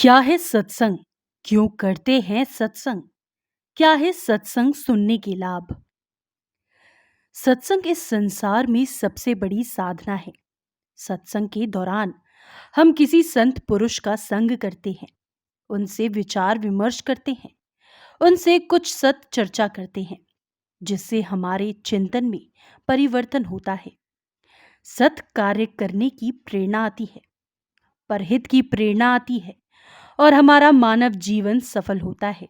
क्या है सत्संग? क्यों करते हैं सत्संग? क्या है सत्संग सुनने के लाभ? सत्संग इस संसार में सबसे बड़ी साधना है। सत्संग के दौरान हम किसी संत पुरुष का संग करते हैं, उनसे विचार विमर्श करते हैं, उनसे कुछ सत चर्चा करते हैं, जिससे हमारे चिंतन में परिवर्तन होता है। सत कार्य करने की प्रेरणा आती है, परहित की प्रेरणा आती है और हमारा मानव जीवन सफल होता है।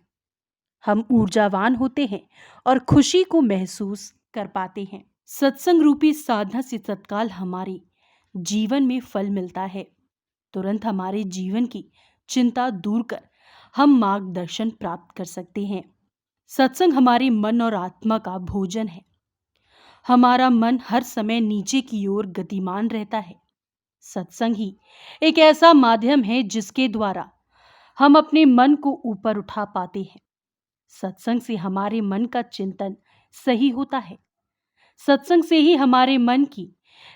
हम ऊर्जावान होते हैं और खुशी को महसूस कर पाते हैं। सत्संग रूपी साधना से तत्काल हमारे जीवन में फल मिलता है। तुरंत हमारे जीवन की चिंता दूर कर हम मार्गदर्शन प्राप्त कर सकते हैं। सत्संग हमारे मन और आत्मा का भोजन है। हमारा मन हर समय नीचे की ओर गतिमान रहता है। सत्संग ही एक ऐसा माध्यम है जिसके द्वारा हम अपने मन को ऊपर उठा पाते हैं। सत्संग से हमारे मन का चिंतन सही होता है। सत्संग से ही हमारे मन की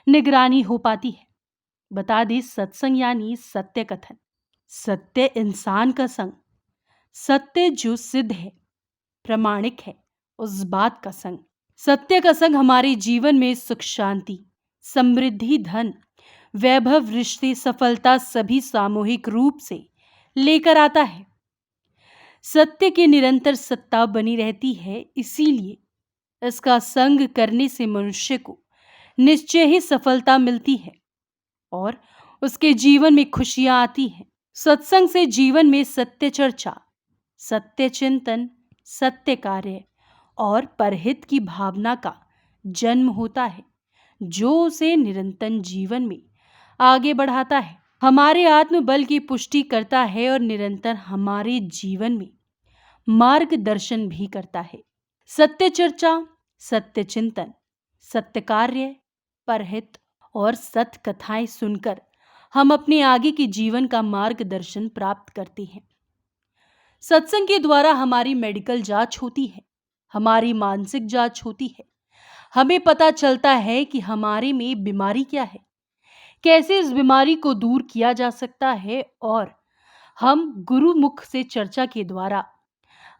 निगरानी हो पाती है। बता दें, सत्संग यानी सत्य कथन, सत्य इंसान का संग, सत्य जो सिद्ध है, प्रमाणिक है, उस बात का संग। सत्य का संग हमारे जीवन में सुख शांति, समृद्धि, धन, वैभव, रिश्ते, सफलता सभी सामूहिक रूप से लेकर आता है। सत्य की निरंतर सत्ता बनी रहती है, इसीलिए इसका संग करने से मनुष्य को निश्चय ही सफलता मिलती है और उसके जीवन में खुशियां आती हैं। सत्संग से जीवन में सत्य चर्चा, सत्य चिंतन, सत्य कार्य और परहित की भावना का जन्म होता है, जो उसे निरंतर जीवन में आगे बढ़ाता है, हमारे आत्मबल की पुष्टि करता है और निरंतर हमारे जीवन में मार्गदर्शन भी करता है। सत्य चर्चा, सत्य चिंतन, सत्य कार्य, परहित और सत्य कथाएं सुनकर हम अपने आगे के जीवन का मार्गदर्शन प्राप्त करते हैं। सत्संग के द्वारा हमारी मेडिकल जांच होती है, हमारी मानसिक जांच होती है। हमें पता चलता है कि हमारे में बीमारी क्या है, कैसे इस बीमारी को दूर किया जा सकता है और हम गुरु मुख से चर्चा के द्वारा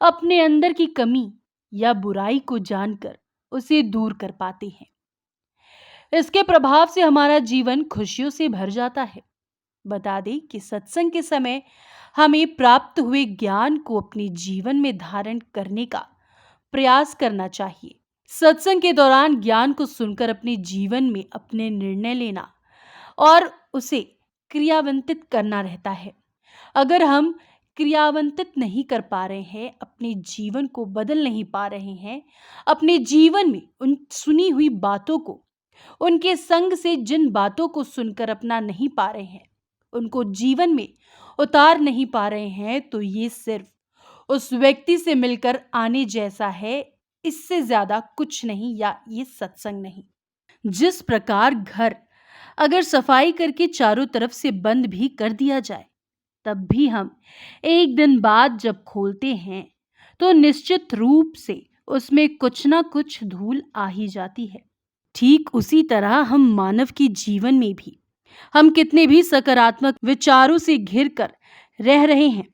अपने अंदर की कमी या बुराई को जानकर उसे दूर कर पाते हैं। इसके प्रभाव से हमारा जीवन खुशियों से भर जाता है। बता दें कि सत्संग के समय हमें प्राप्त हुए ज्ञान को अपने जीवन में धारण करने का प्रयास करना चाहिए। सत्संग के दौरान ज्ञान को सुनकर अपने जीवन में अपने निर्णय लेना और उसे क्रियान्वित करना रहता है। अगर हम क्रियान्वित नहीं कर पा रहे हैं, अपने जीवन को बदल नहीं पा रहे हैं, अपने जीवन में उन सुनी हुई बातों को, उनके संग से जिन बातों को सुनकर अपना नहीं पा रहे हैं, उनको जीवन में उतार नहीं पा रहे हैं, तो ये सिर्फ उस व्यक्ति से मिलकर आने जैसा है, इससे ज्यादा कुछ नहीं, या ये सत्संग नहीं। जिस प्रकार घर अगर सफाई करके चारों तरफ से बंद भी कर दिया जाए, तब भी हम एक दिन बाद जब खोलते हैं तो निश्चित रूप से उसमें कुछ ना कुछ धूल आ ही जाती है। ठीक उसी तरह हम मानव के जीवन में भी हम कितने भी सकारात्मक विचारों से घिर कर रह रहे हैं,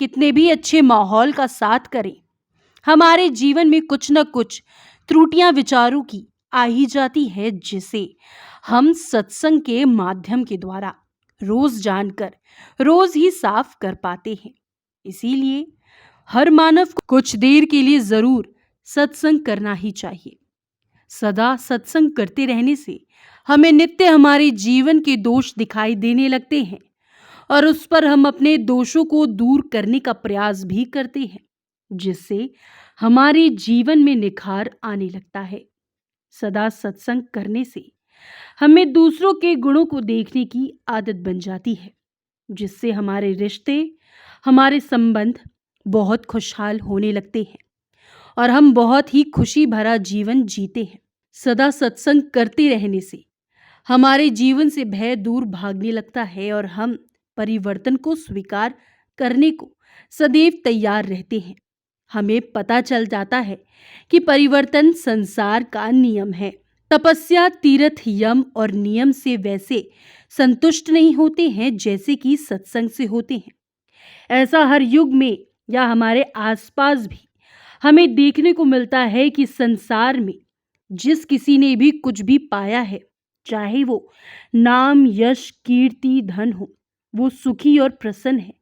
कितने भी अच्छे माहौल का साथ करें, हमारे जीवन में कुछ न कुछ त्रुटियां विचारों की आ ही जाती है, जिसे हम सत्संग के माध्यम के द्वारा रोज जानकर रोज ही साफ कर पाते हैं। इसीलिए हर मानव को कुछ देर के लिए जरूर सत्संग करना ही चाहिए। सदा सत्संग करते रहने से हमें नित्य हमारे जीवन के दोष दिखाई देने लगते हैं और उस पर हम अपने दोषों को दूर करने का प्रयास भी करते हैं, जिससे हमारे जीवन में निखार आने लगता है। सदा सत्संग करने से हमें दूसरों के गुणों को देखने की आदत बन जाती है, जिससे हमारे रिश्ते, हमारे संबंध बहुत खुशहाल होने लगते हैं और हम बहुत ही खुशी भरा जीवन जीते हैं। सदा सत्संग करते रहने से हमारे जीवन से भय दूर भागने लगता है और हम परिवर्तन को स्वीकार करने को सदैव तैयार रहते हैं। हमें पता चल जाता है कि परिवर्तन संसार का नियम है। तपस्या, तीर्थ, यम और नियम से वैसे संतुष्ट नहीं होते हैं जैसे कि सत्संग से होते हैं। ऐसा हर युग में या हमारे आसपास भी हमें देखने को मिलता है कि संसार में जिस किसी ने भी कुछ भी पाया है, चाहे वो नाम, यश, कीर्ति, धन हो, वो सुखी और प्रसन्न है,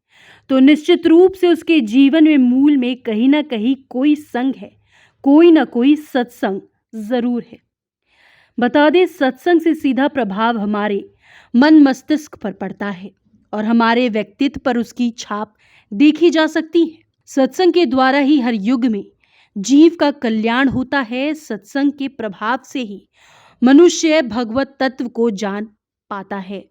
तो निश्चित रूप से उसके जीवन में मूल में कहीं ना कहीं कोई संग है, कोई ना कोई सत्संग जरूर है। बता दें, सत्संग से सीधा प्रभाव हमारे मन मस्तिष्क पर पड़ता है और हमारे व्यक्तित्व पर उसकी छाप देखी जा सकती है। सत्संग के द्वारा ही हर युग में जीव का कल्याण होता है। सत्संग के प्रभाव से ही मनुष्य भगवत तत्व को जान पाता है।